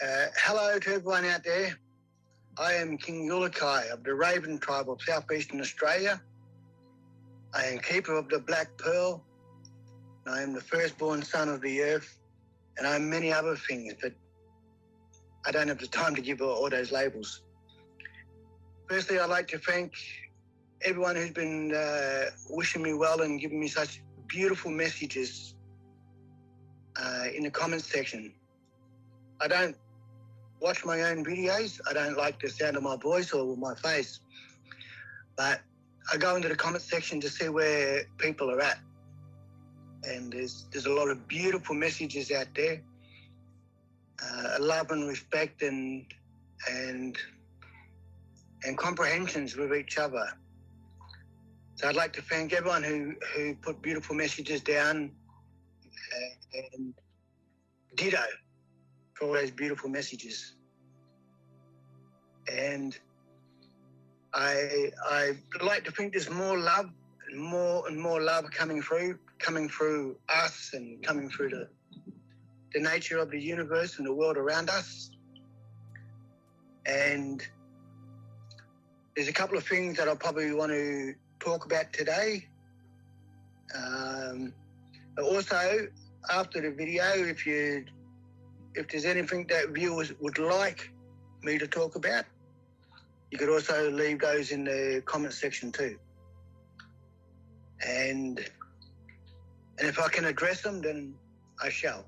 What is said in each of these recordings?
Hello to everyone out there. I am King Uluki of the Raven tribe of southeastern Australia. I am keeper of the Black Pearl. I am the firstborn son of the earth, and I am many other things, but I don't have the time to give all those labels. Firstly, I'd like to thank everyone who's been wishing me well and giving me such beautiful messages in the comments section. I don't watch my own videos. I don't like the sound of my voice or my face, but I go into the comments section to see where people are at. And there's a lot of beautiful messages out there, love and respect and comprehensions with each other. So I'd like to thank everyone who put beautiful messages down, and ditto for all those beautiful messages. And I like to think there's more love and more love coming through us and coming through the nature of the universe and the world around us. And there's a couple of things that I probably want to talk about today. Also, after the video, if there's anything that viewers would like me to talk about, you could also leave those in the comment section too. And if I can address them, then I shall.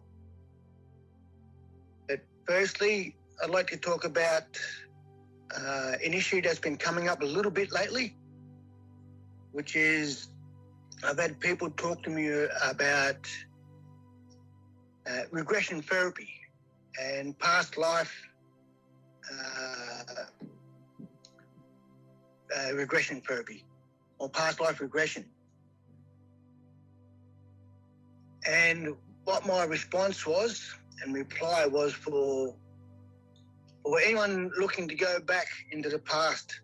But firstly, I'd like to talk about an issue that's been coming up a little bit lately, which is I've had people talk to me about regression therapy and past life regression therapy or past life regression. And what my response was and reply was for anyone looking to go back into the past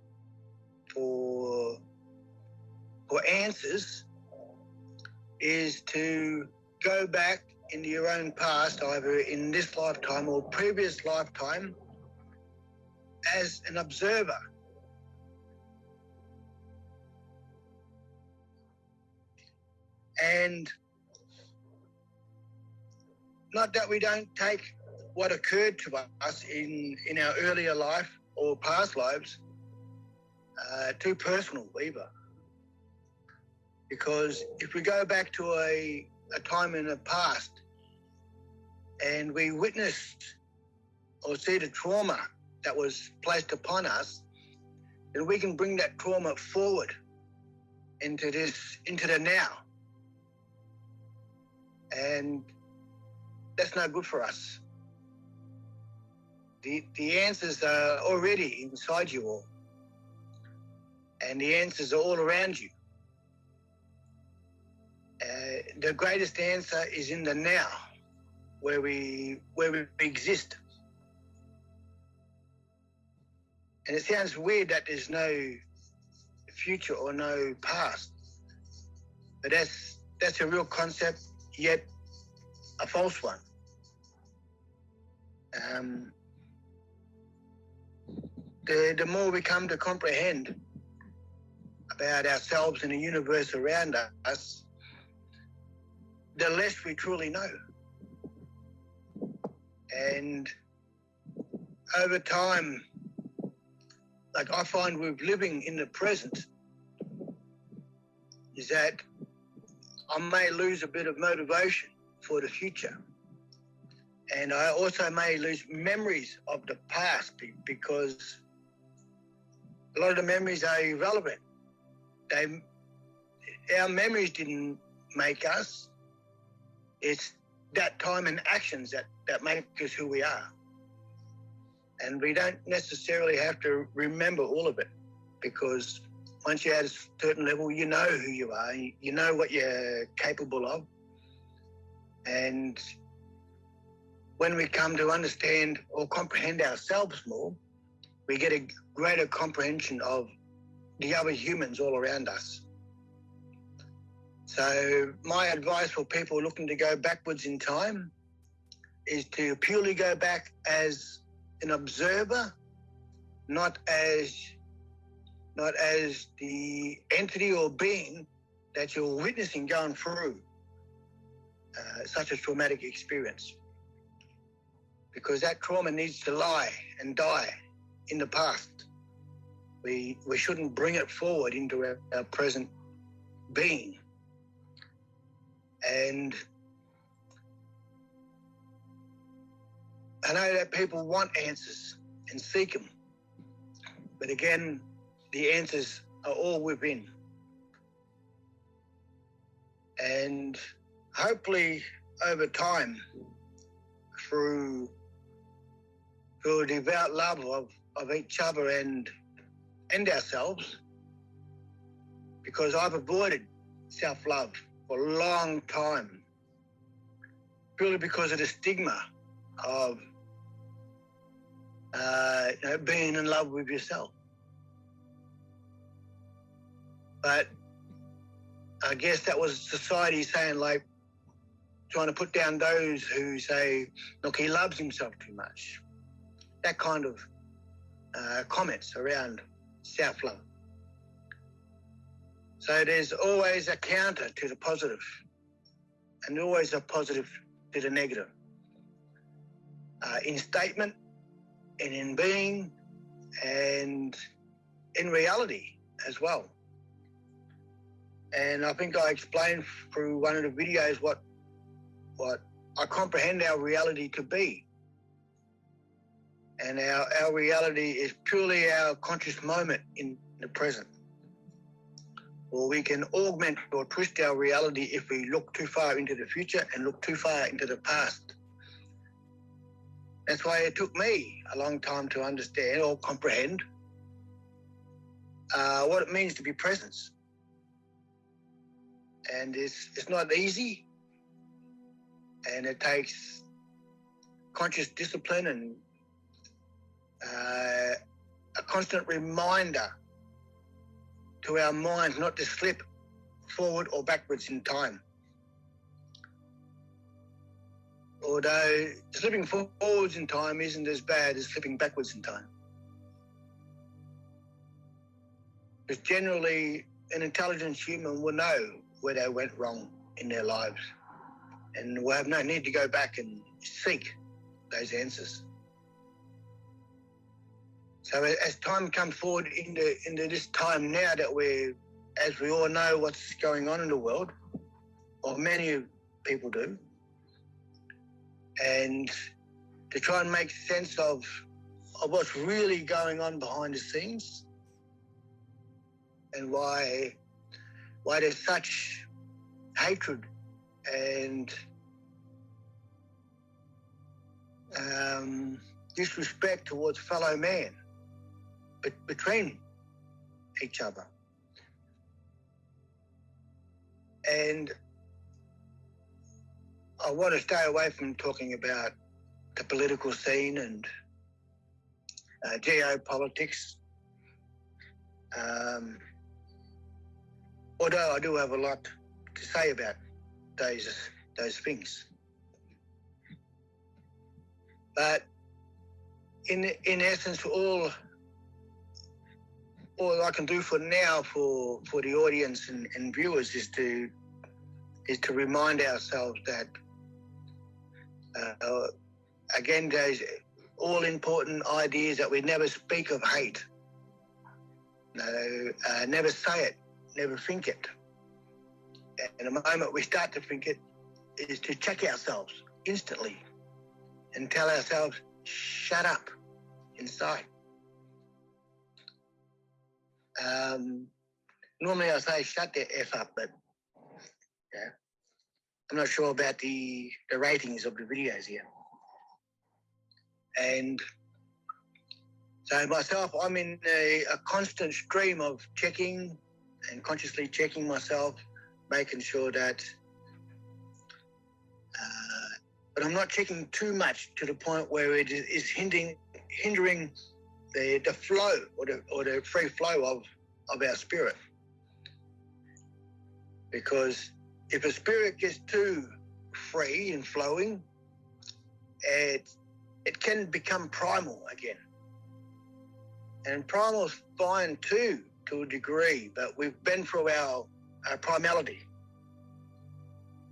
for answers is to go back into your own past, either in this lifetime or previous lifetime, as an observer. And not that we don't take what occurred to us in our earlier life or past lives too personal either. Because if we go back to a time in the past and we witnessed or see the trauma that was placed upon us, then we can bring that trauma forward into the now. And that's no good for us. The answers are already inside you all. And the answers are all around you. The greatest answer is in the now, where we exist. And it sounds weird that there's no future or no past, but that's a real concept, yet a false one. The more we come to comprehend about ourselves and the universe around us, the less we truly know. And over time, like I find with living in the present, is that I may lose a bit of motivation for the future. And I also may lose memories of the past because a lot of the memories are irrelevant. Our memories didn't make us. It's that time and actions that make us who we are. And we don't necessarily have to remember all of it, because once you're at a certain level, you know who you are, you know what you're capable of. And when we come to understand or comprehend ourselves more, we get a greater comprehension of the other humans all around us. So my advice for people looking to go backwards in time is to purely go back as an observer, not as the entity or being that you're witnessing going through such a traumatic experience. Because that trauma needs to lie and die in the past. We shouldn't bring it forward into our present being. And I know that people want answers and seek them. But again, the answers are all within. And hopefully over time, through a devout love of each other and ourselves, because I've avoided self-love for a long time, purely because of the stigma of being in love with yourself. But I guess that was society saying, like, trying to put down those who say, look, he loves himself too much. That kind of comments around self-love. So there's always a counter to the positive and always a positive to the negative. In statement and in being and in reality as well. And I think I explained through one of the videos what I comprehend our reality to be. And our reality is purely our conscious moment in the present. Or we can augment or twist our reality if we look too far into the future and look too far into the past. That's why it took me a long time to understand or comprehend what it means to be present. And it's not easy, and it takes conscious discipline and a constant reminder to our minds not to slip forward or backwards in time. Although slipping forwards in time isn't as bad as slipping backwards in time. Because generally an intelligent human will know where they went wrong in their lives and will have no need to go back and seek those answers. So as time comes forward into this time now that as we all know what's going on in the world, or many people do, and to try and make sense of what's really going on behind the scenes and why there's such hatred and disrespect towards fellow man between each other. And I want to stay away from talking about the political scene and geopolitics. Although I do have a lot to say about those things. But in essence, all I can do for now for the audience and viewers is to remind ourselves that again, those all important ideas that we never speak of hate. No, never say it, never think it. And the moment we start to think it is to check ourselves instantly and tell ourselves, shut up inside. Normally I say shut the F up, but yeah, I'm not sure about the ratings of the videos here. And so myself, I'm in a constant stream of checking and consciously checking myself, making sure that, but I'm not checking too much to the point where it is hindering the flow or the free flow of our spirit. Because if a spirit gets too free and flowing, it it can become primal again. And primal's fine too, to a degree, but we've been through our primality.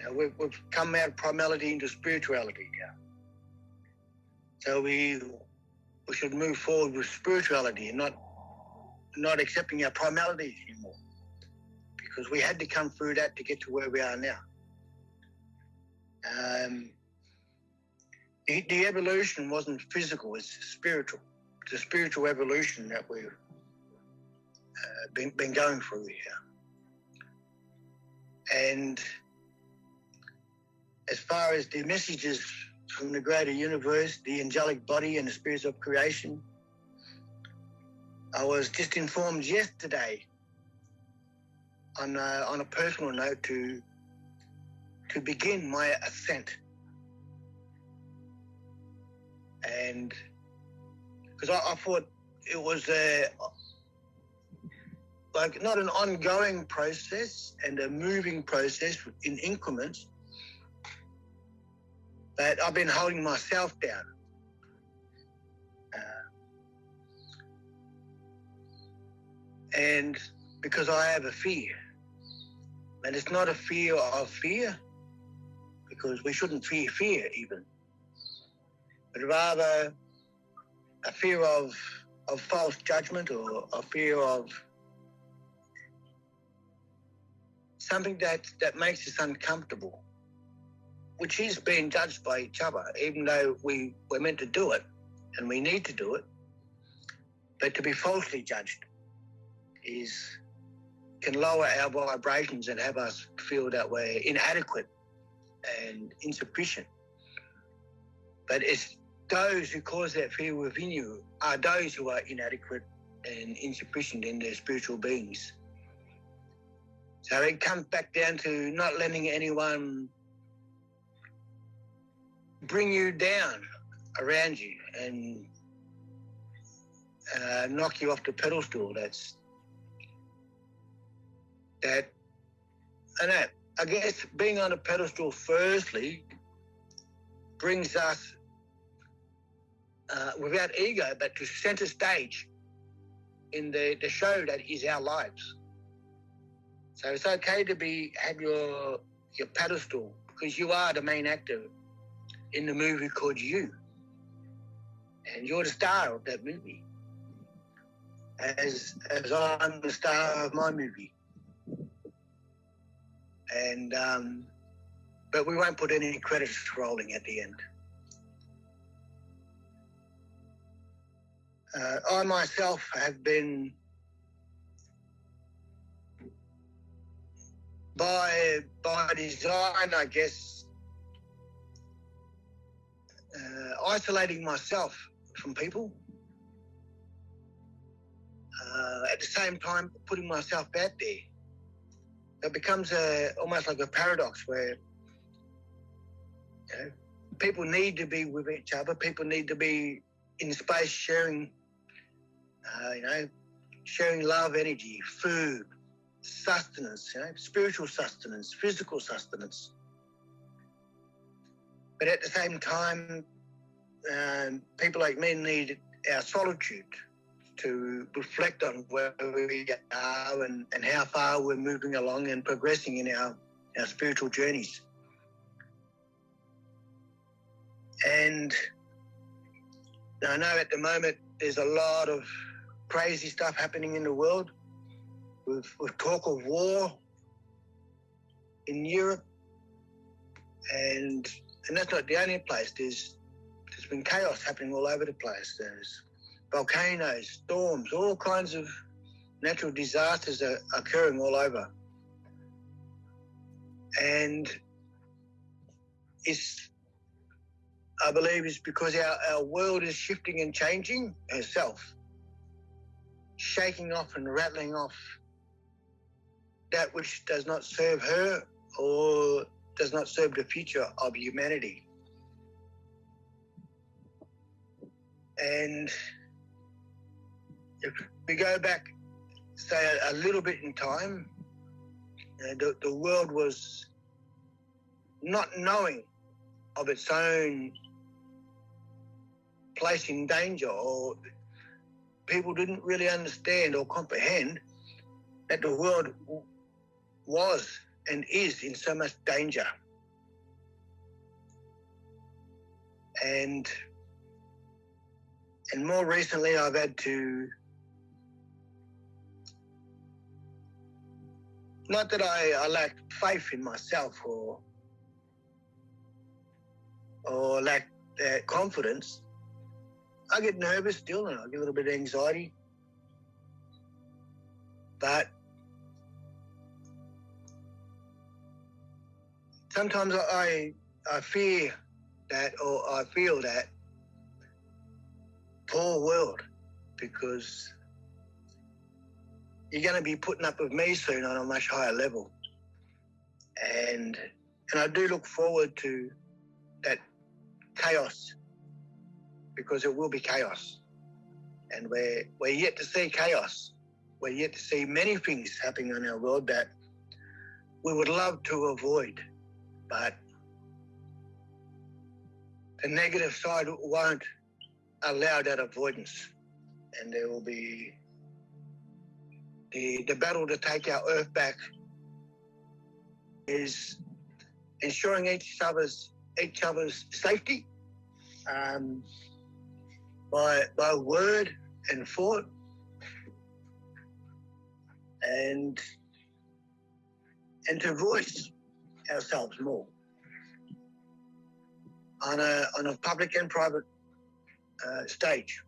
Now we've come out of primality into spirituality now. So we should move forward with spirituality and not accepting our primality anymore, because we had to come through that to get to where we are now. The evolution wasn't physical, it's spiritual. It's a spiritual evolution that we've been going through here. And as far as the messages from the greater universe, the angelic body and the spirits of creation, I was just informed yesterday on a personal note to begin my ascent. And because I thought it was like not an ongoing process and a moving process in increments, but I've been holding myself down. And because I have a fear, and it's not a fear of fear, because we shouldn't fear fear even, but rather a fear of false judgment, or a fear of something that makes us uncomfortable, which is being judged by each other, even though we're meant to do it and we need to do it. But to be falsely judged can lower our vibrations and have us feel that we're inadequate and insufficient. But it's those who cause that fear within you are those who are inadequate and insufficient in their spiritual beings. So it comes back down to not letting anyone bring you down around you and knock you off the pedestal. I guess being on a pedestal firstly brings us without ego, but to center stage in the show that is our lives. So it's okay to have your pedestal, because you are the main actor in the movie called You, and you're the star of that movie, as I'm the star of my movie. And but we won't put any credits rolling at the end. I myself have been, by design, I guess, isolating myself from people, at the same time putting myself out there. It becomes almost like a paradox where people need to be with each other. People need to be in space sharing, sharing love, energy, food, sustenance, spiritual sustenance, physical sustenance. But at the same time, people like me need our solitude to reflect on where we are and how far we're moving along and progressing in our spiritual journeys. And I know at the moment there's a lot of crazy stuff happening in the world, with talk of war in Europe, and that's not the only place. There's been chaos happening all over the place. There's volcanoes, storms, all kinds of natural disasters are occurring all over. And I believe it's because our world is shifting and changing herself, shaking off and rattling off that which does not serve her or does not serve the future of humanity. And if we go back, say, a little bit in time, the world was not knowing of its own placed in danger, or people didn't really understand or comprehend that the world was and is in so much danger. And more recently, I've had to, not that I lack faith in myself or lack confidence. I get nervous still, and I get a little bit of anxiety. But sometimes I fear that, or I feel that poor world, because you're going to be putting up with me soon on a much higher level. And I do look forward to that chaos, because it will be chaos. And we're yet to see chaos. We're yet to see many things happening in our world that we would love to avoid, but the negative side won't allow that avoidance. And there will be the battle to take our earth back is ensuring each other's safety by word and thought, and to voice ourselves more on a public and private stage,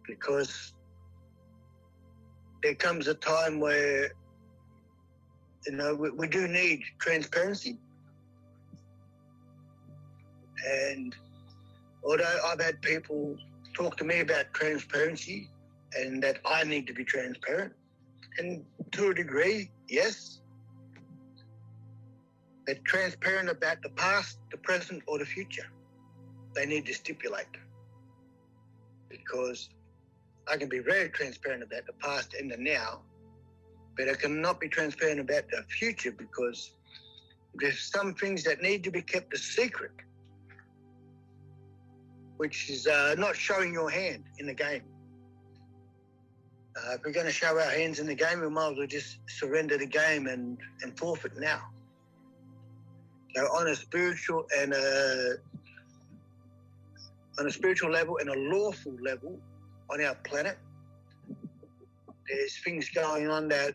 because there comes a time where, you know, we do need transparency. And although I've had people talk to me about transparency and that I need to be transparent, and to a degree, yes, but transparent about the past, the present, or the future, they need to stipulate. Because I can be very transparent about the past and the now, but I cannot be transparent about the future, because there's some things that need to be kept a secret, which is not showing your hand in the game. If we're going to show our hands in the game, we might as well just surrender the game and forfeit now. So on a spiritual level and a lawful level on our planet, there's things going on that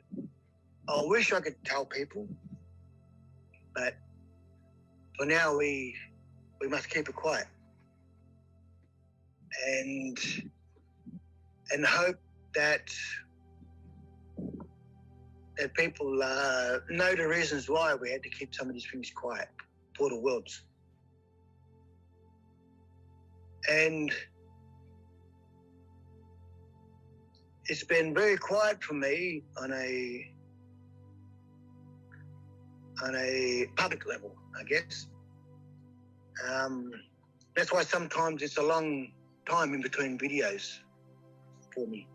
I wish I could tell people, but for now we must keep it quiet and hope that people know the reasons why we had to keep some of these things quiet for the worlds. And it's been very quiet for me on a public level, I guess. That's why sometimes it's a long time in between videos for me,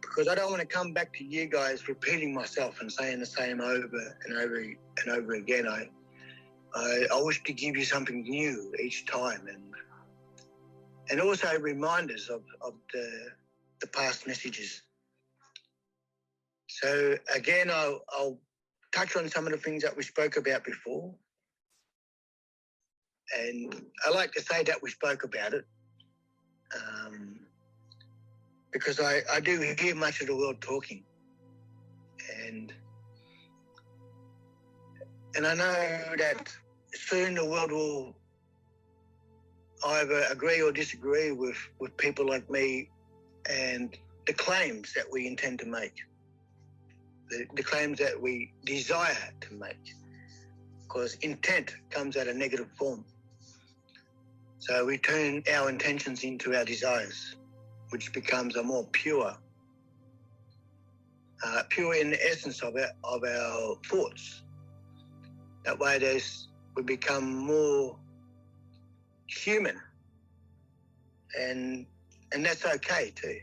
because I don't want to come back to you guys repeating myself and saying the same over and over and over again. I wish to give you something new each time, and also reminders of the past messages. So again, I'll touch on some of the things that we spoke about before. And I like to say that we spoke about it, because I do hear much of the world talking. And I know that soon the world will either agree or disagree with people like me and the claims that we intend to make, the claims that we desire to make, because intent comes out of negative form. So we turn our intentions into our desires, which becomes a more pure in the essence of our thoughts. That way we become more human, and that's okay too,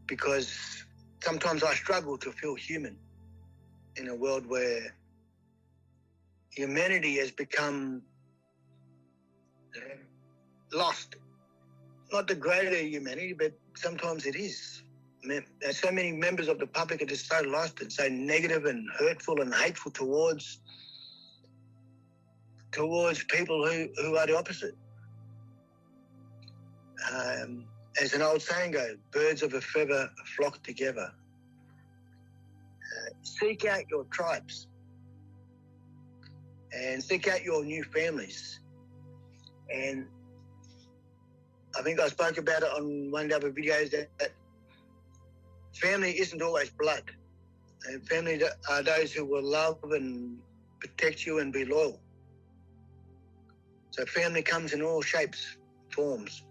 because sometimes I struggle to feel human in a world where humanity has become lost. Not the greater humanity, but sometimes it is. There's so many members of the public are just so lost and so negative and hurtful and hateful towards people who are the opposite. As an old saying goes, birds of a feather flock together. Seek out your tribes and seek out your new families. And I think I spoke about it on one of the other videos that family isn't always blood. And family are those who will love and protect you and be loyal. So family comes in all shapes, forms.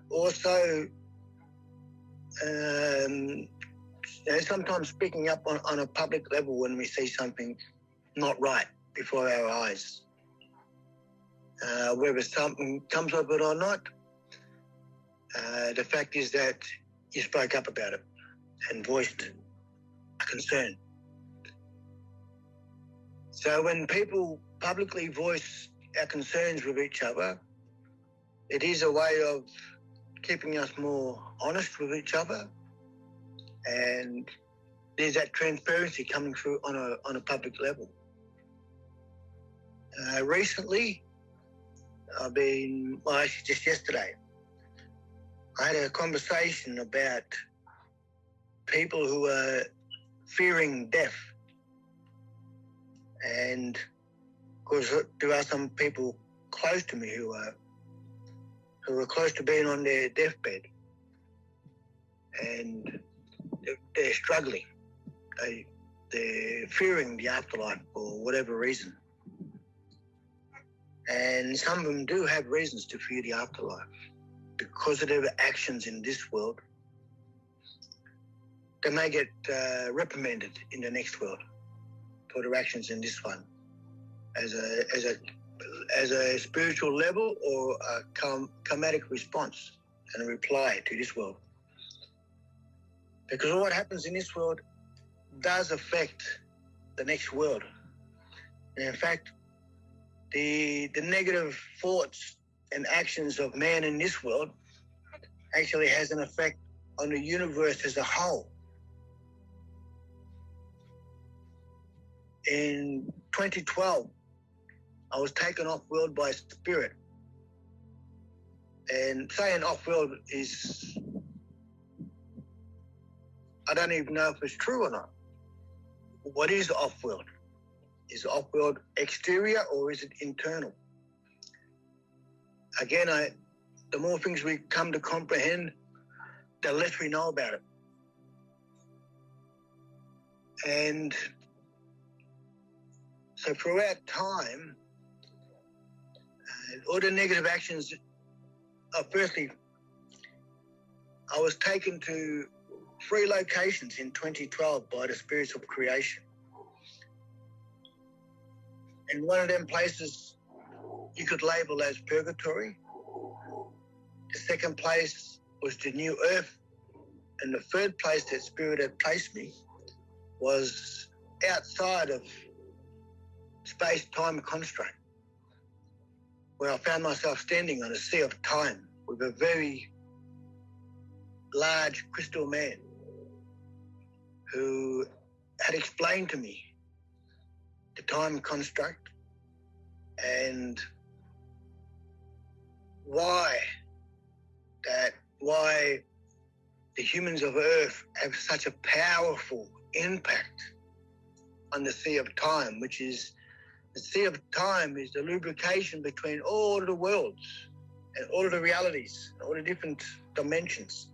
Also, sometimes speaking up on a public level when we see something not right before our eyes. Whether something comes of it or not, the fact is that you spoke up about it and voiced a concern. So when people publicly voice our concerns with each other, it is a way of keeping us more honest with each other, and there's that transparency coming through on a public level. Recently, actually just yesterday, I had a conversation about people who are fearing death. And of course, there are some people close to me who are close to being on their deathbed, and they're struggling. They're fearing the afterlife for whatever reason. And some of them do have reasons to fear the afterlife because of their actions in this world. They may get reprimanded in the next world for their actions in this one, as a spiritual level or a karmatic response and a reply to this world. Because what happens in this world does affect the next world. And in fact, the negative thoughts and actions of man in this world actually has an effect on the universe as a whole. In 2012, I was taken off-world by spirit. And saying off-world is, I don't even know if it's true or not. What is off-world? Is off-world exterior or is it internal? Again, the more things we come to comprehend, the less we know about it. And so throughout time, all the negative actions, firstly, I was taken to 3 locations in 2012 by the spirits of creation. And one of them places you could label as purgatory. The second place was the new earth. And the third place that spirit had placed me was outside of space-time construct, where I found myself standing on a sea of time with a very large crystal man who had explained to me the time construct and why the humans of Earth have such a powerful impact on the sea of time, which is the sea of time is the lubrication between all of the worlds and all of the realities, all the different dimensions.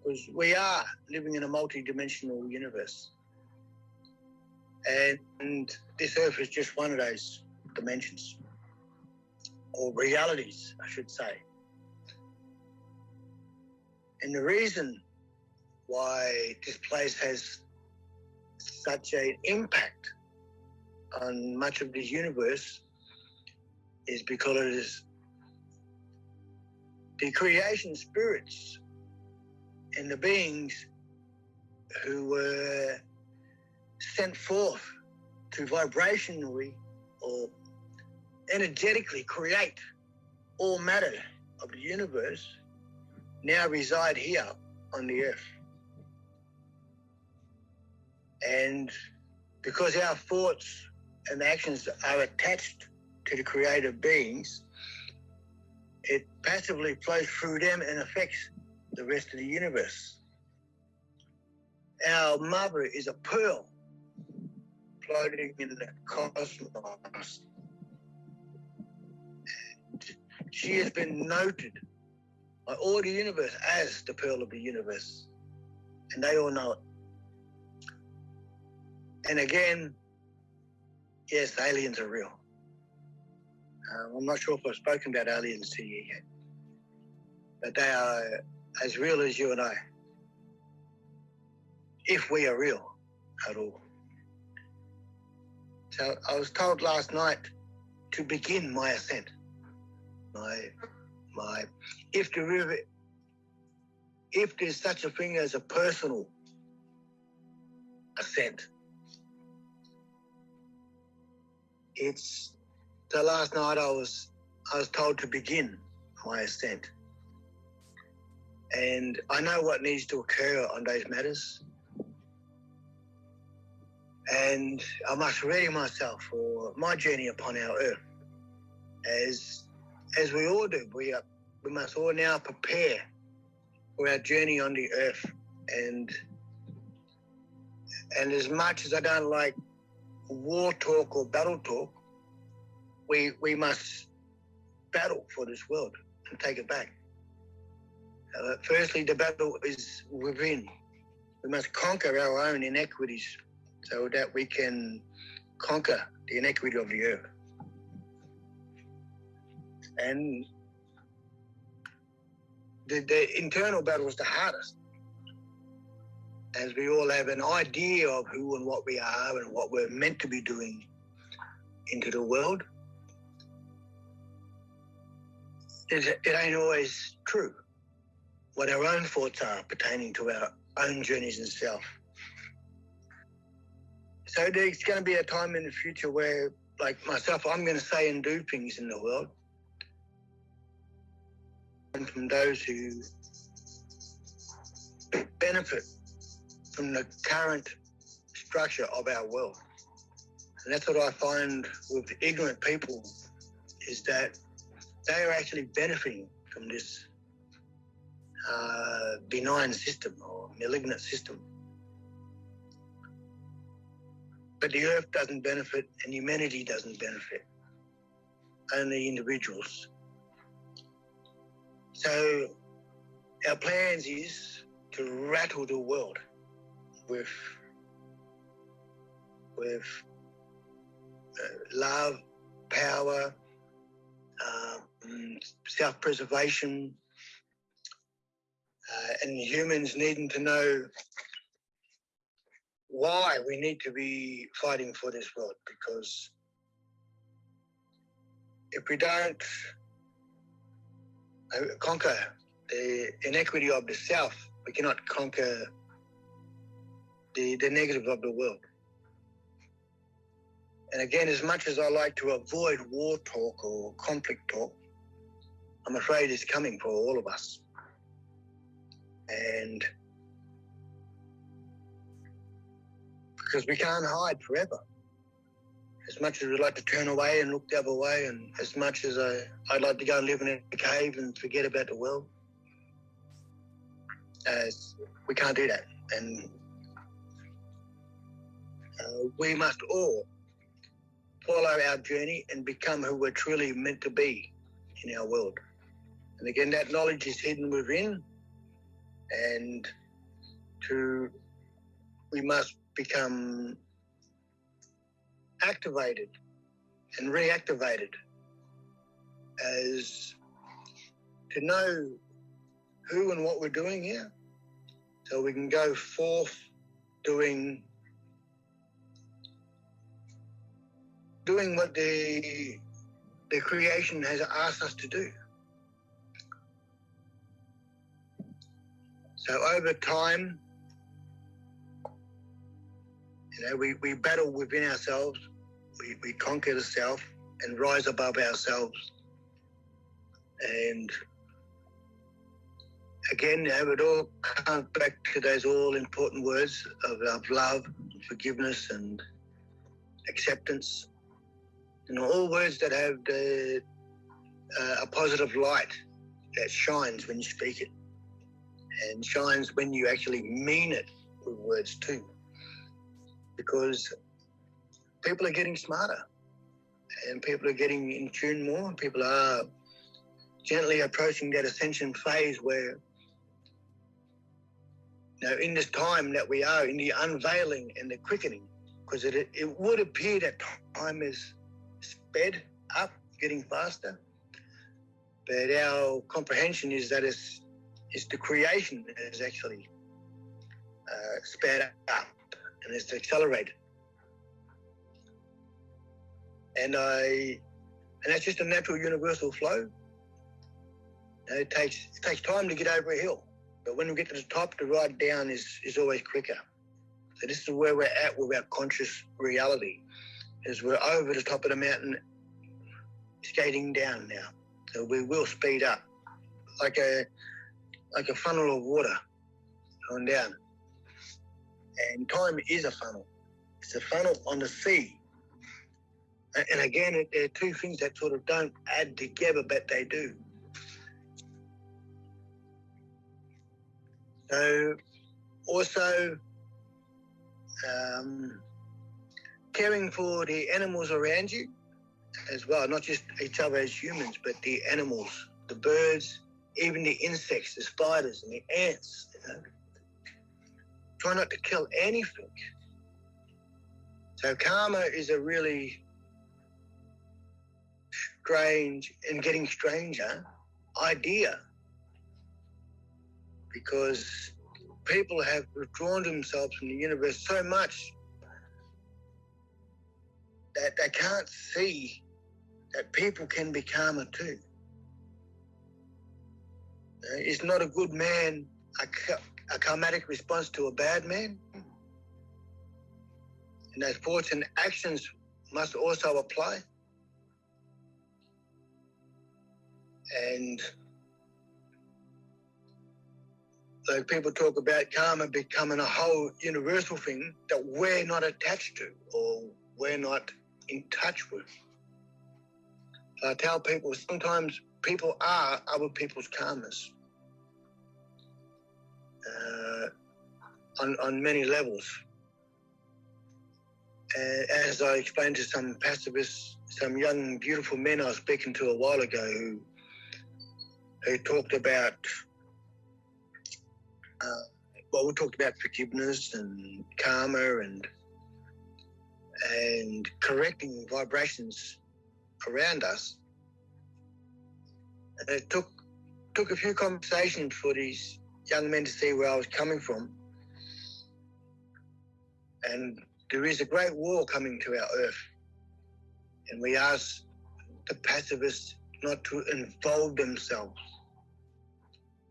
Because we are living in a multi-dimensional universe. And this Earth is just one of those dimensions, or realities, I should say. And the reason why this place has such an impact on much of this universe is because the creation spirits and the beings who were sent forth to vibrationally or energetically create all matter of the universe now reside here on the earth. And because our thoughts and actions are attached to the creative beings, it passively flows through them and affects the rest of the universe. Our mother is a pearl floating in the cosmos. She has been noted by all the universe as the pearl of the universe, and they all know it. And again, yes, aliens are real. I'm not sure if I've spoken about aliens to you yet, but they are as real as you and I, if we are real at all. So I was told last night to begin my ascent. If there's such a thing as a personal ascent, so last night I was told to begin my ascent. And I know what needs to occur on those matters. And I must ready myself for my journey upon our earth. As we all do, we must all now prepare for our journey on the earth. And as much as I don't like war talk or battle talk, we must battle for this world and take it back. Firstly, the battle is within. We must conquer our own inequities so that we can conquer the inequity of the earth. And the internal battle is the hardest, as we all have an idea of who and what we are and what we're meant to be doing into the world. It ain't always true what our own thoughts are pertaining to our own journeys in self. So there's going to be a time in the future where, like myself, I'm going to say and do things in the world, and from those who benefit from the current structure of our world. And that's what I find with ignorant people, is that they are actually benefiting from this benign system or malignant system. But the earth doesn't benefit and humanity doesn't benefit, only individuals. So our plans is to rattle the world with love, power, self-preservation, and humans needing to know why we need to be fighting for this world. Because if we don't conquer the inequity of the self, we cannot conquer the negative of the world. And again, as much as I like to avoid war talk or conflict talk, I'm afraid it's coming for all of us. And because we can't hide forever. As much as we'd like to turn away and look the other way, and as much as I'd like to go and live in a cave and forget about the world, we can't do that. And we must all follow our journey and become who we're truly meant to be in our world. And again, that knowledge is hidden within, and we must become activated and reactivated as to know who and what we're doing here, so we can go forth doing what the creation has asked us to do. So over time, we battle within ourselves, we conquer the self, and rise above ourselves. And again, it all comes back to those all-important words of love, forgiveness, and acceptance. And all words that have a positive light that shines when you speak it, and shines when you actually mean it with words too. Because people are getting smarter, and people are getting in tune more, and people are gently approaching that ascension phase where, in this time that we are, in the unveiling and the quickening, because it would appear that time is sped up, getting faster, but our comprehension is that it's the creation that is actually sped up and it's accelerated. And that's just a natural universal flow. It takes time to get over a hill, but when we get to the top, the ride down is always quicker. So this is where we're at with our conscious reality, is we're over the top of the mountain, skating down now. So we will speed up, like a funnel of water going down. And time is a funnel. It's a funnel on the sea. And again, there are two things that sort of don't add together, but they do. So also caring for the animals around you as well, not just each other as humans, but the animals, the birds, even the insects, the spiders and the ants. Try not to kill anything. So karma is a really strange and getting stranger idea, because people have withdrawn themselves from the universe so much that they can't see that people can be karma too. Is not a good man a karmatic response to a bad man? And those thoughts and actions must also apply. And so people talk about karma becoming a whole universal thing that we're not attached to or we're not in touch with. So I tell people sometimes people are other people's karmas on many levels. As I explained to some pacifists, some young, beautiful men I was speaking to a while ago who talked about, we talked about forgiveness and karma and correcting vibrations around us. And it took a few conversations for these young men to see where I was coming from. And there is a great war coming to our earth. And we ask the pacifists not to involve themselves,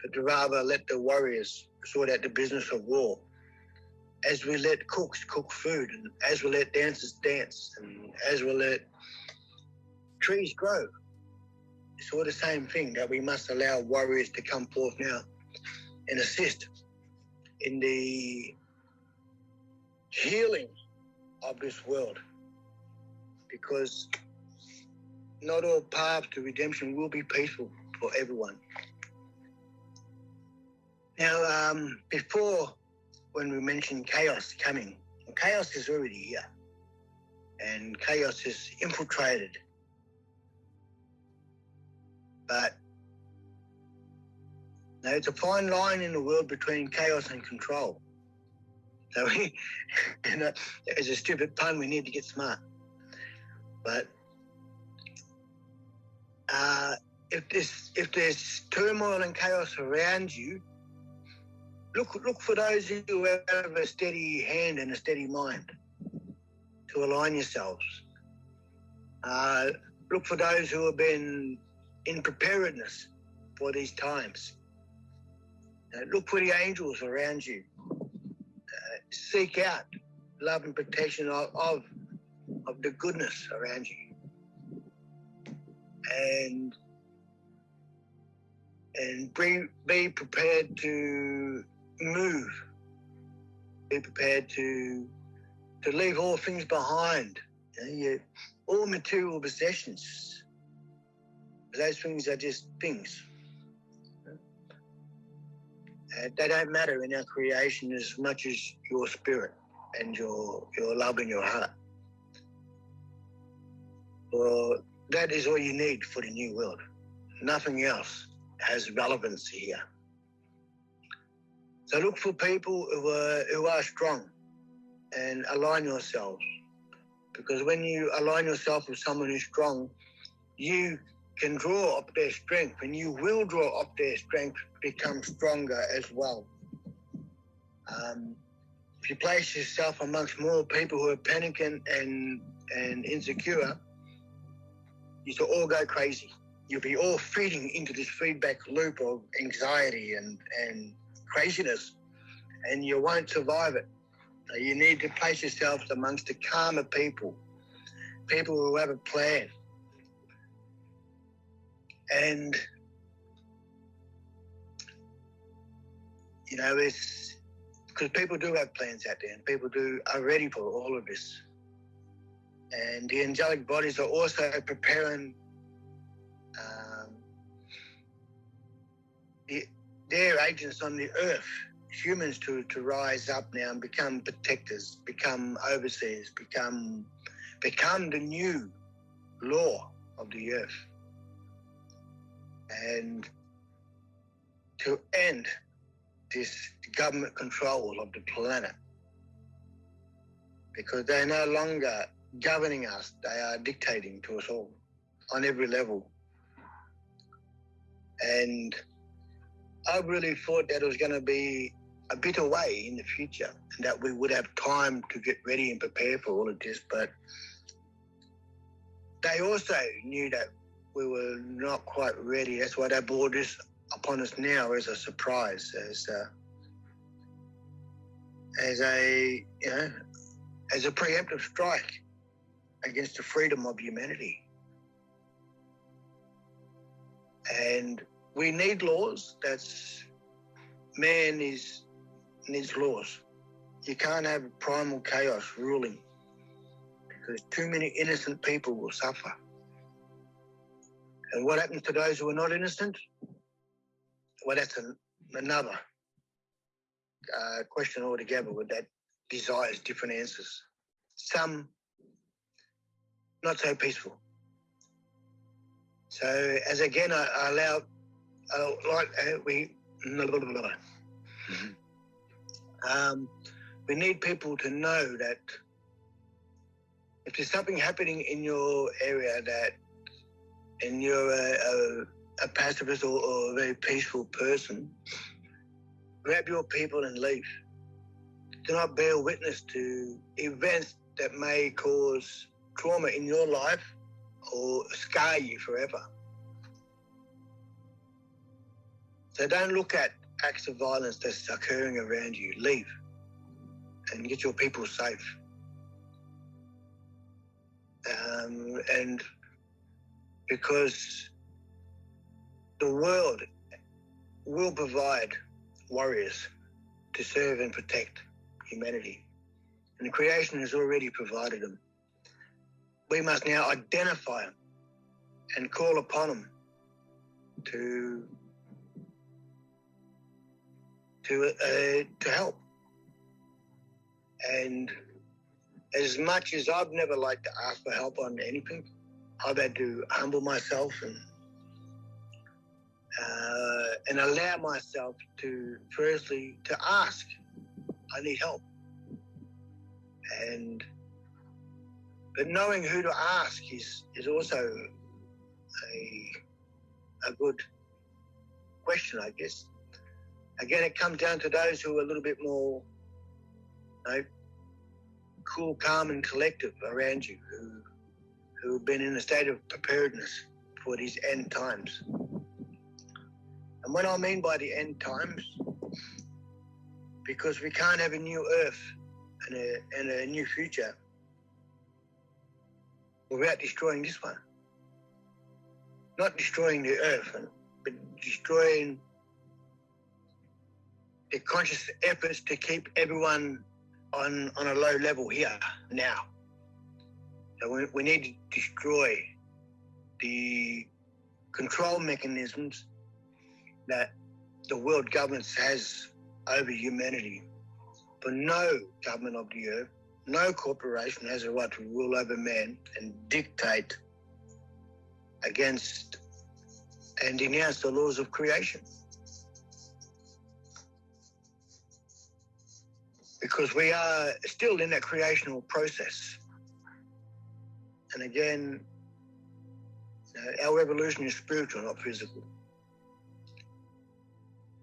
but to rather let the warriors sort out the business of war. As we let cooks cook food, and as we let dancers dance, and as we let trees grow. It's all the same thing, that we must allow warriors to come forth now and assist in the healing of this world, because not all paths to redemption will be peaceful for everyone. Now, before, when we mentioned chaos coming, chaos is already here, and chaos is infiltrated. But now it's a fine line in the world between chaos and control. So it's a stupid pun, we need to get smart. But if there's turmoil and chaos around you, look for those who have a steady hand and a steady mind to align yourselves. Look for those who have been in preparedness for these times. Look for the angels around you. Seek out love and protection of the goodness around you. and be prepared to move. Be prepared to leave all things behind. All material possessions. Those things are just things. They don't matter in our creation as much as your spirit and your love in your heart. Well, that is all you need for the new world. Nothing else has relevance here. So look for people who are strong and align yourselves. Because when you align yourself with someone who's strong, you can draw up their strength, and you will draw up their strength to become stronger as well. If you place yourself amongst more people who are panicking and insecure, you will all go crazy. You'll be all feeding into this feedback loop of anxiety and craziness, and you won't survive it. You need to place yourselves amongst the calmer people who have a plan. And, it's because people do have plans out there, and people are ready for all of this. And the angelic bodies are also preparing their agents on the earth, humans, to rise up now and become protectors, become overseers, become the new law of the earth, and to end this government control of the planet, because they're no longer governing us, they are dictating to us all on every level. And I really thought that it was going to be a bit away in the future, and that we would have time to get ready and prepare for all of this. But they also knew that we were not quite ready. That's why they brought this upon us now as a surprise, as a preemptive strike against the freedom of humanity. And we need laws. Man needs laws. You can't have primal chaos ruling, because too many innocent people will suffer. And what happens to those who are not innocent? Well, that's another question altogether, that desires different answers. Some not so peaceful. So, as again, we need people to know that if there's something happening in your area and you're a pacifist or a very peaceful person, grab your people and leave. Do not bear witness to events that may cause trauma in your life or scar you forever. So don't look at acts of violence that's occurring around you. Leave and get your people safe. And because the world will provide warriors to serve and protect humanity, and the creation has already provided them. We must now identify them and call upon them to help. And as much as I've never liked to ask for help on anything, I've had to humble myself and allow myself to firstly to ask. I need help. But knowing who to ask is also a good question, I guess. Again, it comes down to those who are a little bit more cool, calm and collective around you, who have been in a state of preparedness for these end times. And what I mean by the end times, because we can't have a new earth and a new future without destroying this one. not destroying the earth, but destroying the conscious efforts to keep everyone on a low level here now. So we need to destroy the control mechanisms that the world governments has over humanity. For no government of the earth, no corporation has a right to rule over man and dictate against and denounce the laws of creation. Because we are still in that creational process. And again, our evolution is spiritual, not physical.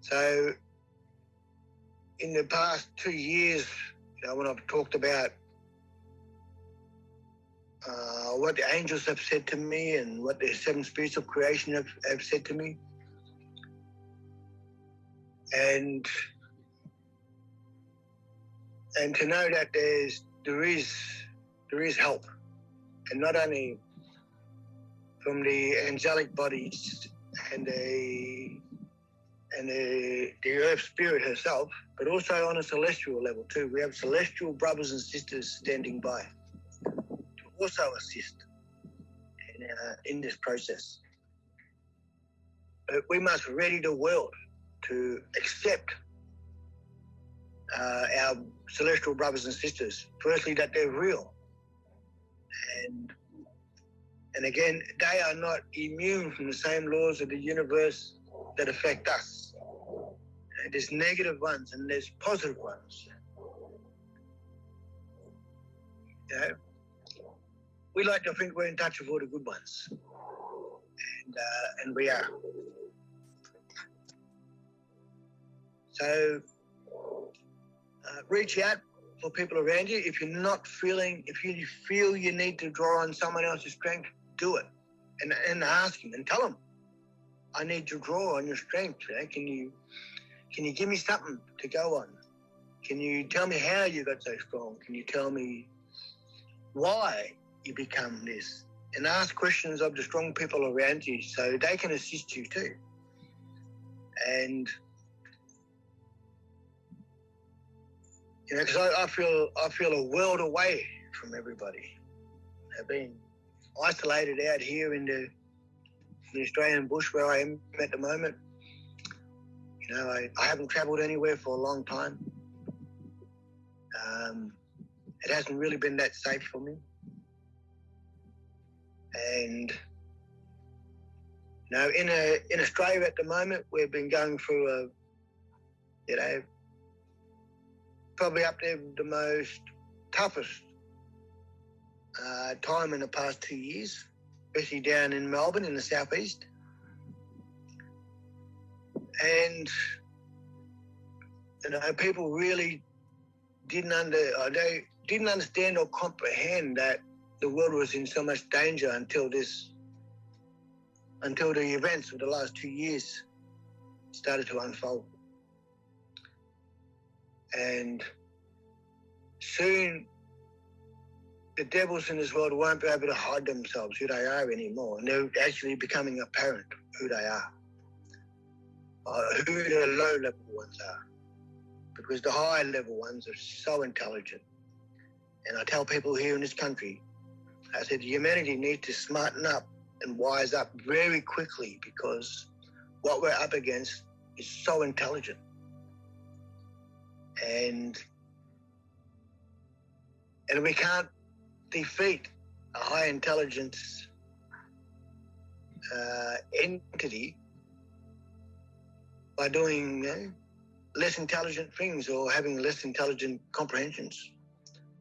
So in the past 2 years, when I've talked about what the angels have said to me and what the seven spirits of creation have said to me, and to know that there is help, and not only from the angelic bodies and the earth spirit herself, but also on a celestial level too. We have celestial brothers and sisters standing by to also assist in this process. But we must ready the world to accept our celestial brothers and sisters. Firstly, that they're real, and again, they are not immune from the same laws of the universe that affect us. There's negative ones and there's positive ones. We like to think we're in touch with all the good ones, and we are. So reach out for people around you. If you're not feeling, if you feel you need to draw on someone else's strength, do it, and ask him and tell him, I need to draw on your strength. Can you give me something to go on? Can you tell me how you got so strong? Can you tell me why you become this? And ask questions of the strong people around you so they can assist you too. And because I feel a world away from everybody. I've been isolated out here in the Australian bush where I am at the moment. I haven't travelled anywhere for a long time. It hasn't really been that safe for me. And in Australia at the moment, we've been going through probably up there the most toughest time in the past 2 years, especially down in Melbourne in the southeast. And people really didn't understand or comprehend that the world was in so much danger until the events of the last 2 years started to unfold. And soon the devils in this world won't be able to hide themselves, who they are anymore. And they're actually becoming apparent who they are, who the low-level ones are. Because the high-level ones are so intelligent. And I tell people here in this country, I said, humanity needs to smarten up and wise up very quickly, because what we're up against is so intelligent. And we can't defeat a high intelligence entity by doing less intelligent things or having less intelligent comprehensions.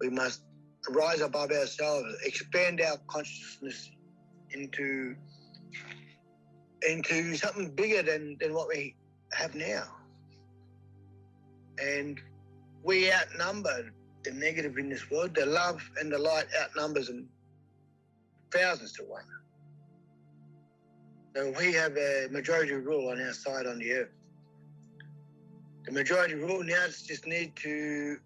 We must rise above ourselves, expand our consciousness into something bigger than what we have now. And we outnumber the negative in this world. The love and the light outnumbers them thousands to one. So we have a majority rule on our side on the earth. The majority rule now just need to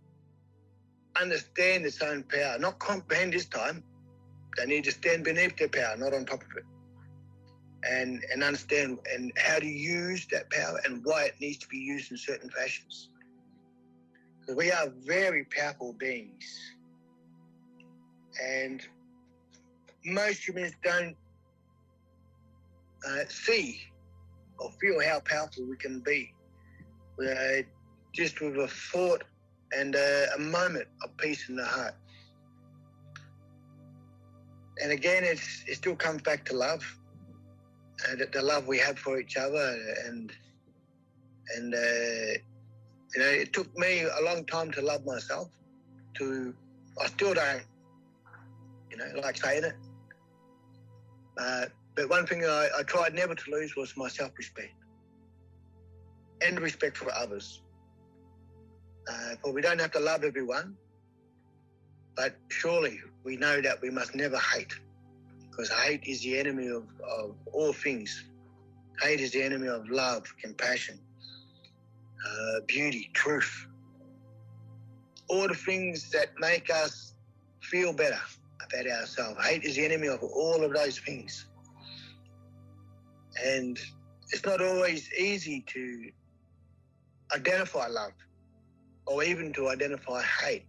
understand its own power, not comprehend this time. They need to stand beneath their power, not on top of it. and understand and how to use that power and why it needs to be used in certain fashions. Because we are very powerful beings, and most humans don't see or feel how powerful we can be. Just with a thought and a moment of peace in the heart. And again, it still comes back to love, the love we have for each other, and it took me a long time to love myself. I still don't, like saying it. But one thing I tried never to lose was my self-respect and respect for others. For we don't have to love everyone, but surely we know that we must never hate, because hate is the enemy of all things. Hate is the enemy of love, compassion, beauty, truth. All the things that make us feel better about ourselves. Hate is the enemy of all of those things. And it's not always easy to identify love or even to identify hate.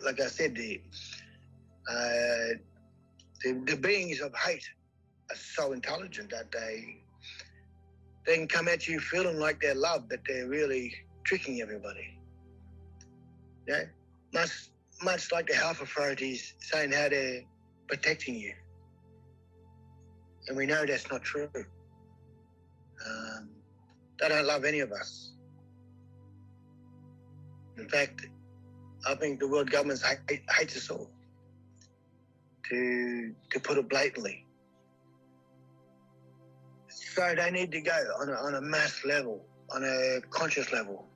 Like I said, the beings of hate are so intelligent that they can come at you feeling like they're loved, but they're really tricking everybody. Much like the health authorities saying how they're protecting you. And we know that's not true. They don't love any of us. In fact, I think the world governments hates us all, to put it blatantly. So they need to go on a mass level, on a conscious level.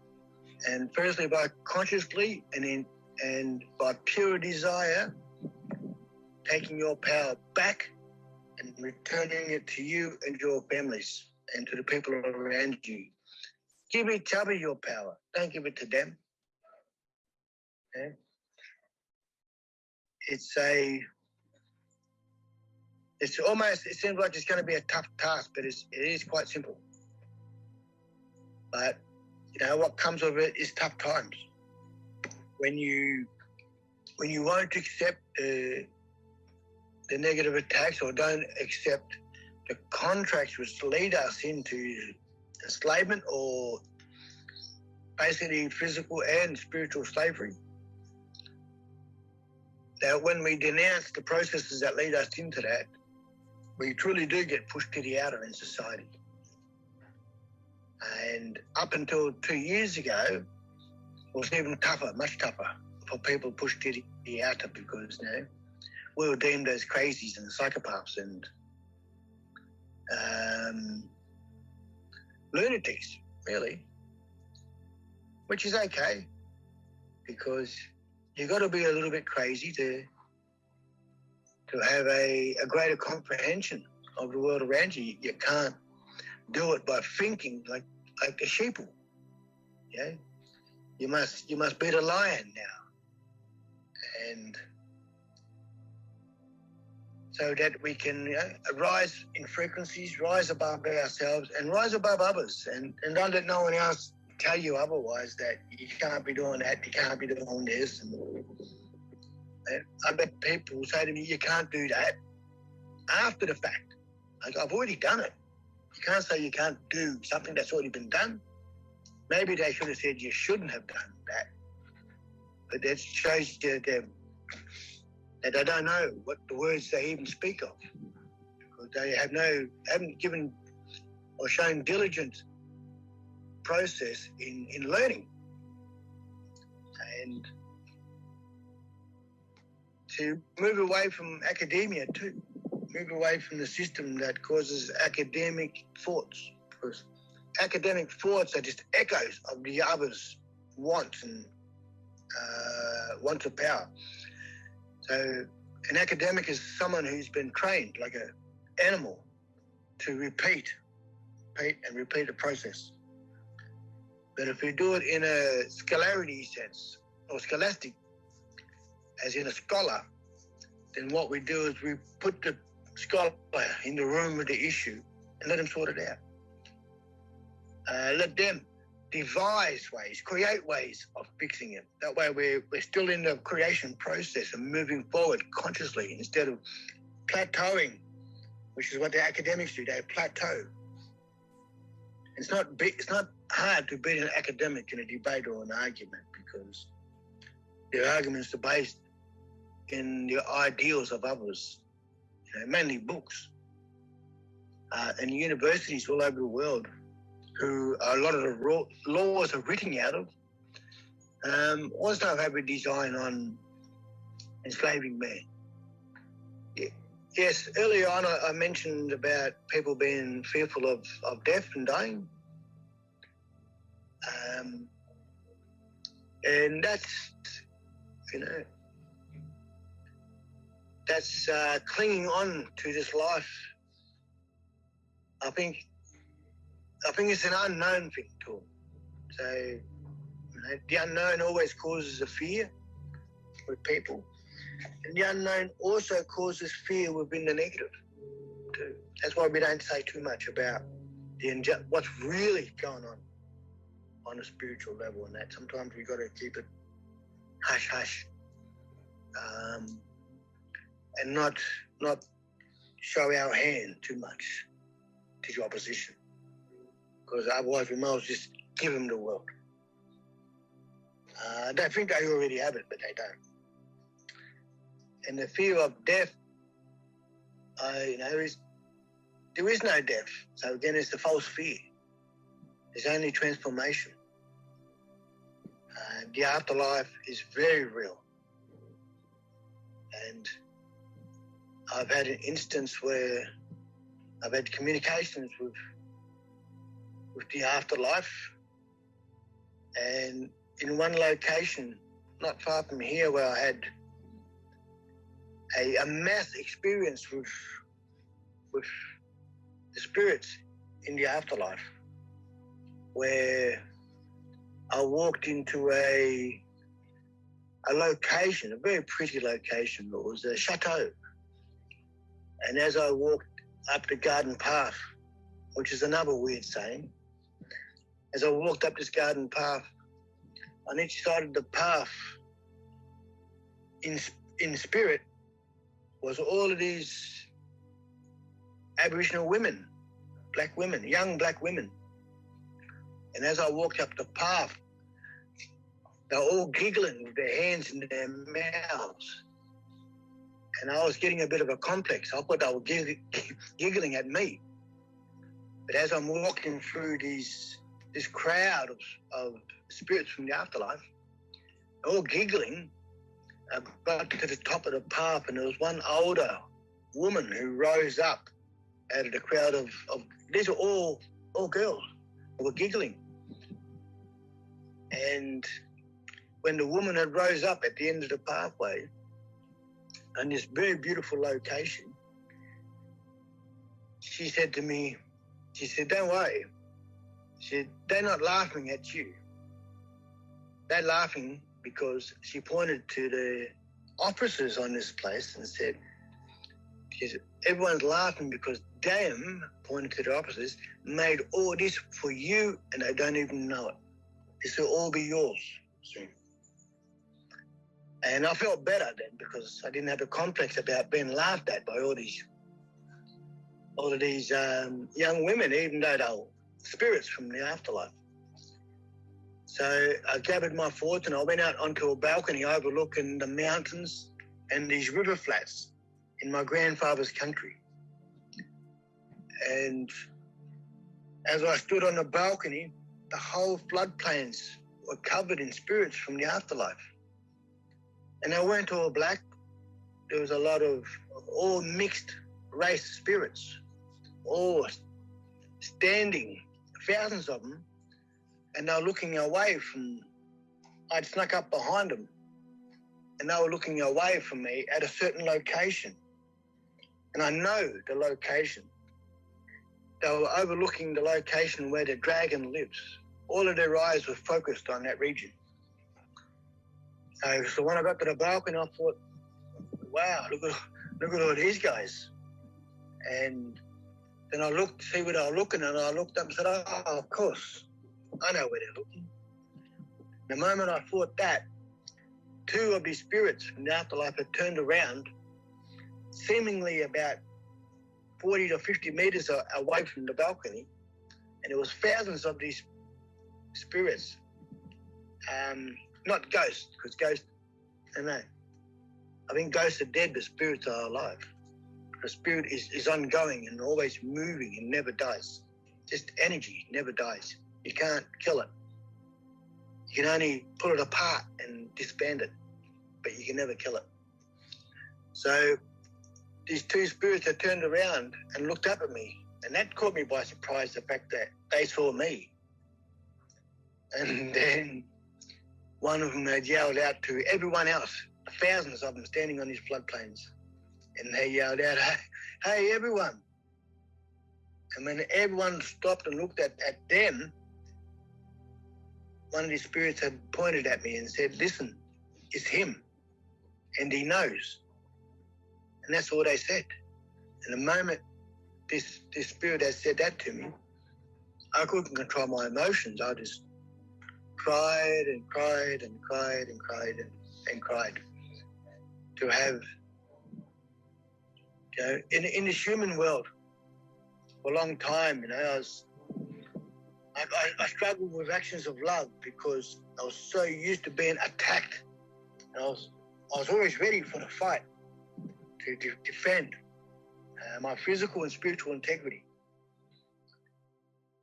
And firstly, by consciously and by pure desire, taking your power back and returning it to you and your families and to the people around you. Give each other your power. Don't give it to them. Okay? It seems like it's going to be a tough task, but it is quite simple. But, what comes of it is tough times. When you won't accept the negative attacks or don't accept the contracts which lead us into enslavement or basically physical and spiritual slavery, that when we denounce the processes that lead us into that, we truly do get pushed to the outer in society. And up until 2 years ago, it was even tougher, much tougher for people pushed to the outer, because we were deemed as crazies and psychopaths and lunatics, really, which is okay, because you've got to be a little bit crazy to have a greater comprehension of the world around you. You can't do it by thinking like a sheeple. You must be the lion now, and so that we can rise in frequencies, rise above ourselves, and rise above others, and don't let no one else tell you otherwise, that you can't be doing that, you can't be doing this. And I bet people will say to me, you can't do that after the fact. Like, I've already done it. You can't say you can't do something that's already been done. Maybe they should have said you shouldn't have done that. But that shows you that they don't know what the words they even speak of, because they haven't given or shown diligent process in learning. And to move away from academia too, move away from the system that causes academic thoughts, because academic thoughts are just echoes of the other's wants and wants of power. So an academic is someone who's been trained like an animal to repeat a process. But if we do it in a scholarity sense, or scholastic, as in a scholar, then what we do is we put the scholar in the room with the issue and let them sort it out. Let them devise ways, create ways of fixing it. That way we're still in the creation process and moving forward consciously instead of plateauing, which is what the academics do. They plateau. It's not hard to beat an academic in a debate or an argument because their arguments are based in the ideals of others, mainly books. And universities all over the world, who a lot of the laws are written out of, also have a design on enslaving man. Yes, earlier on I mentioned about people being fearful of death and dying. And that's, that's clinging on to this life. I think it's an unknown thing too. So the unknown always causes a fear with people. And the unknown also causes fear within the negative too. That's why we don't say too much about what's really going on a spiritual level and that. Sometimes we've got to keep it hush-hush and not show our hand too much to the opposition, because otherwise we might as well just give them the world. They think they already have it, but they don't. And the fear of death, there is no death. So again, it's a false fear. There's only transformation. The afterlife is very real. And I've had an instance where I've had communications with the afterlife, and in one location, not far from here, where I had a mass experience with the spirits in the afterlife, where I walked into a location, a very pretty location. It was a chateau. And as I walked up the garden path, which is another weird saying, as I walked up this garden path, on each side of the path, in spirit, was all of these Aboriginal women, black women, young black women. And as I walked up the path, they were all giggling with their hands in their mouths. And I was getting a bit of a complex. I thought they were giggling at me. But as I'm walking through this crowd of spirits from the afterlife, all giggling, I got to the top of the path, and there was one older woman who rose up out of the crowd of these are all girls who were giggling. And when the woman had rose up at the end of the pathway, in this very beautiful location, she said to me, she said, "Don't worry." She said, "They're not laughing at you. They're laughing," because she pointed to the officers on this place and said, "Everyone's laughing because them," pointed to the officers, "made all this for you and they don't even know it. This will all be yours soon." And I felt better then, because I didn't have a complex about being laughed at by all of these young women, even though they were spirits from the afterlife. So I gathered my thoughts and I went out onto a balcony overlooking the mountains and these river flats in my grandfather's country. And as I stood on the balcony, the whole floodplains were covered in spirits from the afterlife. And they weren't all black. There was a lot of all mixed race spirits, all standing, thousands of them, and they were looking away from, I'd snuck up behind them, and they were looking away from me at a certain location. And I know the location. They were overlooking the location where the dragon lives. All of their eyes were focused on that region. So when I got to the balcony, I thought, wow, look at all these guys. And then I looked to see where they were looking, and I looked up and said, oh, of course, I know where they're looking. The moment I thought that, two of these spirits from the afterlife had turned around, seemingly about 40 to 50 metres away from the balcony, and there was thousands of these spirits, not ghosts, because ghosts, I don't know. I think ghosts are dead, but spirits are alive. The spirit is ongoing and always moving and never dies. Just energy, never dies. You can't kill it. You can only pull it apart and disband it, but you can never kill it. So these two spirits had turned around and looked up at me, and that caught me by surprise, the fact that they saw me. And then one of them had yelled out to everyone else, thousands of them standing on these floodplains, and they yelled out, hey, everyone. And when everyone stopped and looked at them, one of these spirits had pointed at me and said, listen, it's him, and he knows. And that's all they said. And the moment this spirit had said that to me, I couldn't control my emotions. I just cried and cried and cried and cried and cried. To have, you know, in this human world, for a long time, you know, I struggled with actions of love because I was so used to being attacked. And I was always ready for the fight to defend my physical and spiritual integrity.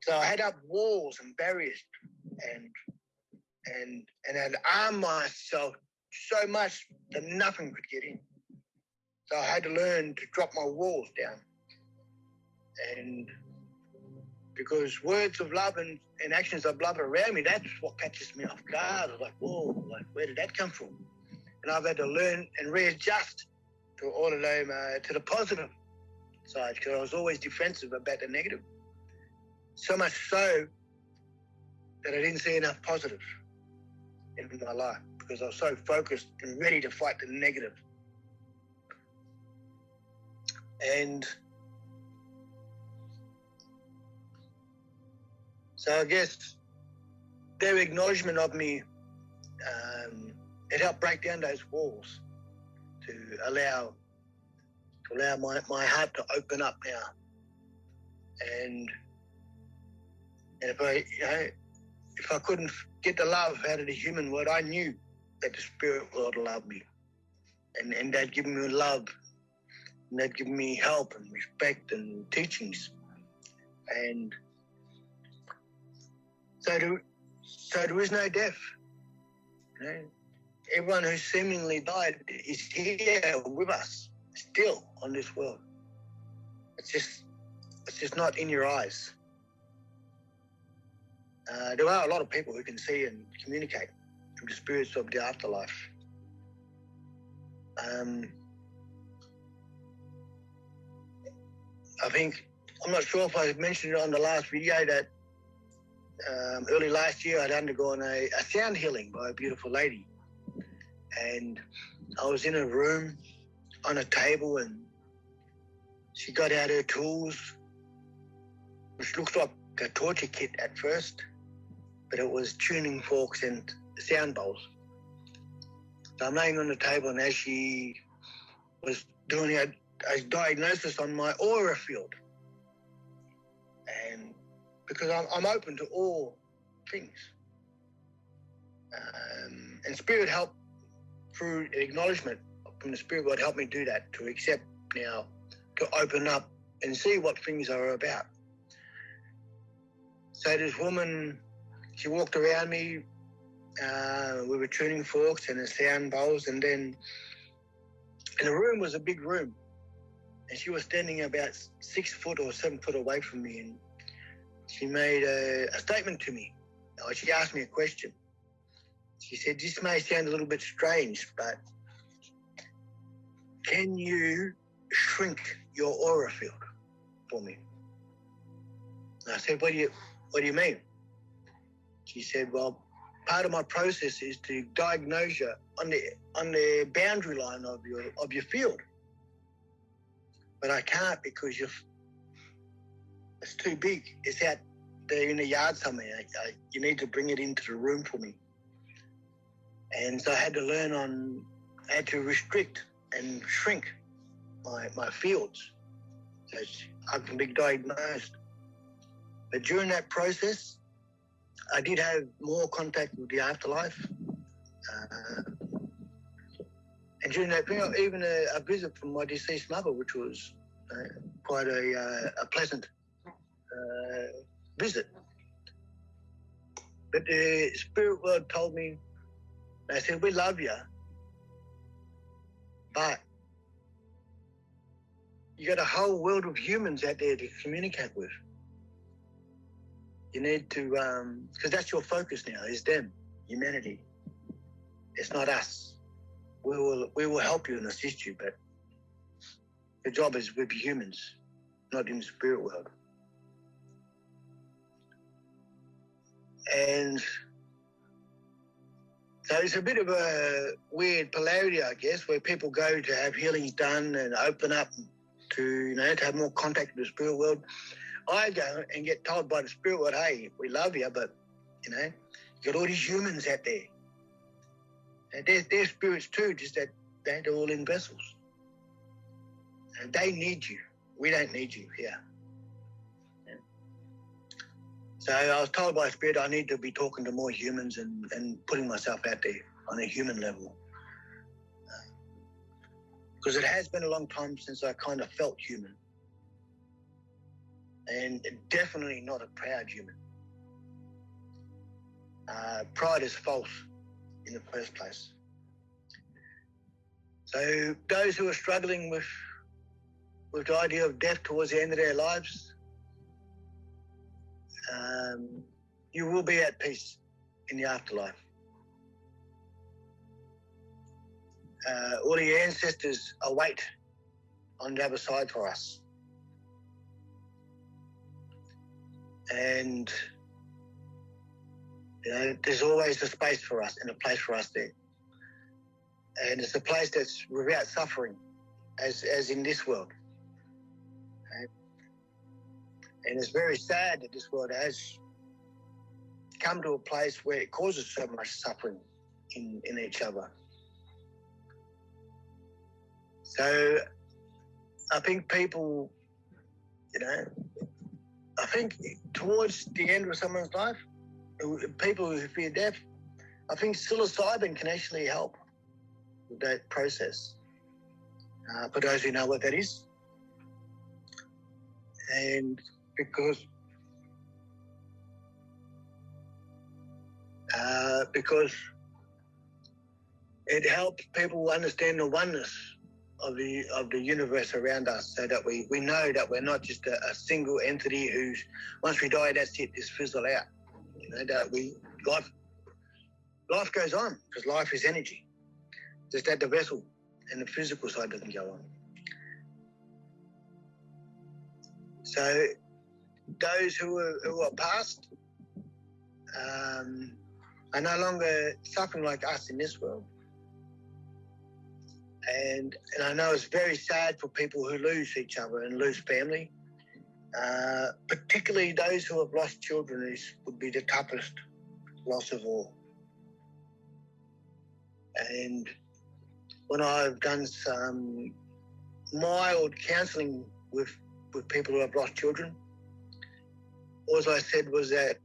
So I had up walls and barriers and I'd armed myself so much that nothing could get in. So I had to learn to drop my walls down. And because words of love and actions of love around me, that's what catches me off guard. I was like, whoa, like, where did that come from? And I've had to learn and readjust to all of them, to the positive side, because I was always defensive about the negative. So much so that I didn't see enough positive in my life because I was so focused and ready to fight the negative. And so I guess their acknowledgement of me, it helped break down those walls to allow my heart to open up now. And if I couldn't get the love out of the human world, I knew that the spirit world loved me, and they'd given me love, and they'd given me help and respect and teachings, and so there is no death. You know? Everyone who seemingly died is here with us, still on this world. It's just not in your eyes. There are a lot of people who can see and communicate with the spirits of the afterlife. I think, I'm not sure if I mentioned it on the last video that early last year I'd undergone a sound healing by a beautiful lady. And I was in a room on a table and she got out her tools, which looked like a torture kit at first, but it was tuning forks and sound bowls. So I'm laying on the table, and as she was doing a diagnosis on my aura field, and because I'm open to all things, and spirit helped through acknowledgement from the spirit world, helped me do that, to accept now, to open up and see what things are about. So this woman, she walked around me. We were tuning forks and the sound bowls, and the room was a big room, and she was standing about 6 foot or 7 foot away from me, and she made a statement to me. She asked me a question. She said, "This may sound a little bit strange, but can you shrink your aura field for me?" And I said, "What do you mean?" She said, "Well, part of my process is to diagnose you on the boundary line of your field. but I can't because it's too big. It's out there in the yard somewhere. You need to bring it into the room for me. And so I had to had to restrict and shrink my fields so I can be diagnosed. But during that process, I did have more contact with the afterlife. And during that period, even a visit from my deceased mother, which was quite a pleasant visit. But the spirit world told me, they said, we love you, but you got a whole world of humans out there to communicate with. You need to, because that's your focus now, is them, humanity. It's not us. We will help you and assist you, but the job is with humans, not in the spirit world. And so it's a bit of a weird polarity, I guess, where people go to have healings done and open up to, to have more contact with the spirit world. I go and get told by the spirit world, hey, we love you, but, you got all these humans out there. And they're spirits too, just that they're all in vessels. And they need you. We don't need you here. Yeah. So I was told by spirit I need to be talking to more humans and putting myself out there on a human level. Because it has been a long time since I kind of felt human. And definitely not a proud human. Pride is false in the first place. So those who are struggling with the idea of death towards the end of their lives, you will be at peace in the afterlife. All your ancestors await on the other side for us. And there's always a space for us and a place for us there. And it's a place that's without suffering, as in this world. Okay? And it's very sad that this world has come to a place where it causes so much suffering in each other. So I think people, I think towards the end of someone's life, people who fear death, I think psilocybin can actually help with that process. For those who know what that is. And because it helps people understand the oneness of the universe around us, so that we know that we're not just a single entity who's, once we die, that's it, just fizzle out. That life goes on, because life is energy. Just that the vessel and the physical side doesn't go on. So those who are past are no longer suffering like us in this world. And I know it's very sad for people who lose each other and lose family, particularly those who have lost children. This would be the toughest loss of all. And when I've done some mild counselling with people who have lost children, all I said was that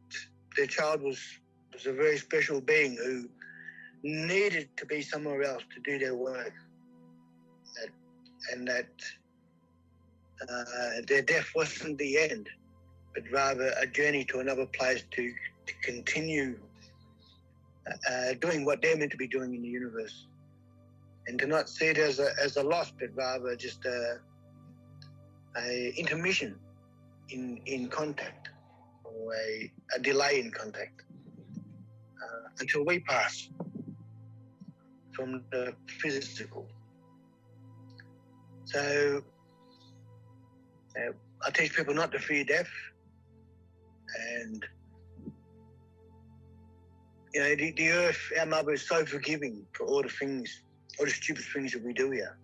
their child was a very special being who needed to be somewhere else to do their work. And that their death wasn't the end, but rather a journey to another place to continue doing what they're meant to be doing in the universe. And to not see it as a loss, but rather just a intermission in contact, or a delay in contact, until we pass from the physical. So I teach people not to fear death, and the earth, our mother, is so forgiving for all the things, all the stupid things that we do here.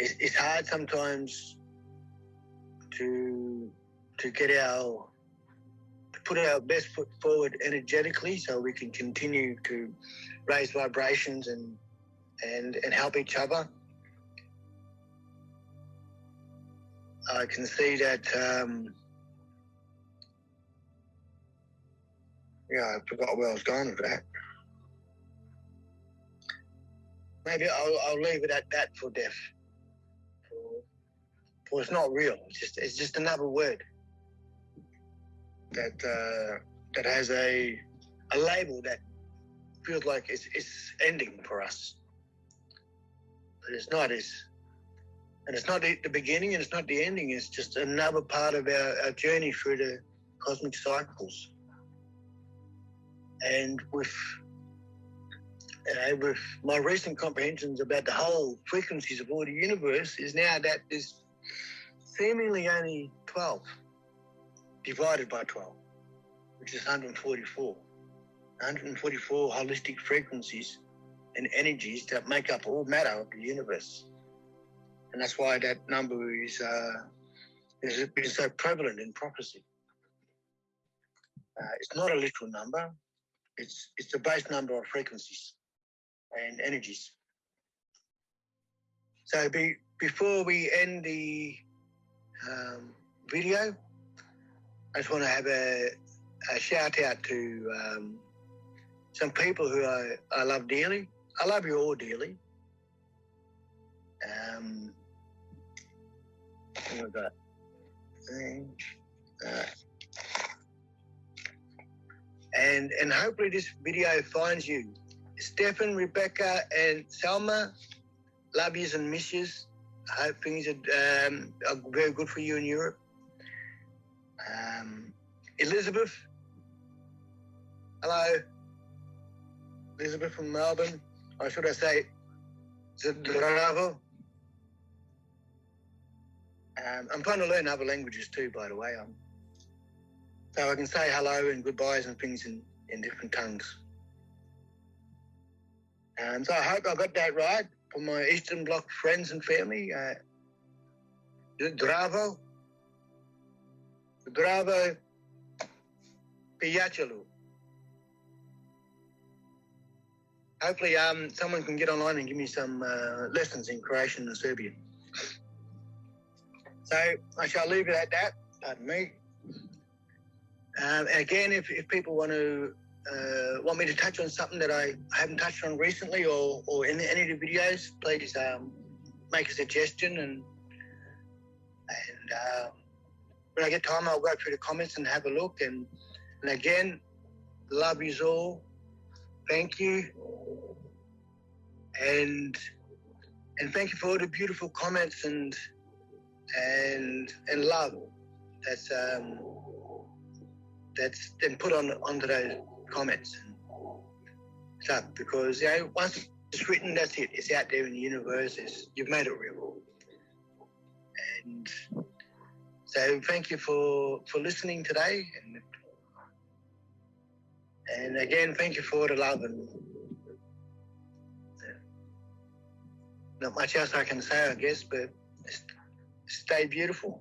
it's hard sometimes to put our best foot forward energetically, so we can continue to raise vibrations and help each other. I can see that. I forgot where I was going with that. Maybe I'll leave it at that for deaf. For it's not real. It's just another word that has a label that feels like it's ending for us, but it's not. And it's not the beginning, and it's not the ending. It's just another part of our journey through the cosmic cycles. And with my recent comprehensions about the whole frequencies of all the universe, is now that there's seemingly only 12 divided by 12, which is 144. 144 holistic frequencies and energies that make up all matter of the universe. And that's why that number is so prevalent in prophecy. It's not a literal number. It's the base number of frequencies and energies. So before we end the video, I just want to have a shout out to some people who I love dearly. I love you all dearly. What was that? And hopefully this video finds you. Stefan, Rebecca, and Selma, love yous and miss yous. I hope things are very good for you in Europe. Elizabeth, hello. Elizabeth from Melbourne, or should I say, Zdravo. I'm trying to learn other languages too, by the way. So I can say hello and goodbyes and things in different tongues. So I hope I got that right for my Eastern Bloc friends and family. Zdravo. Zdravo. Piyachalu. Hopefully someone can get online and give me some lessons in Croatian and Serbian. So I shall leave it at that. Pardon me. Again, if people want me to touch on something that I haven't touched on recently or in any of the videos, please make a suggestion and when I get time I'll go through the comments and have a look and again, love yous all. Thank you. And thank you for all the beautiful comments and love that's been put onto those comments and stuff, because once it's written, that's it. It's out there in the universe. You've made it real. And so thank you for listening today, and again thank you for the love, and not much else I can say, I guess, but stay beautiful.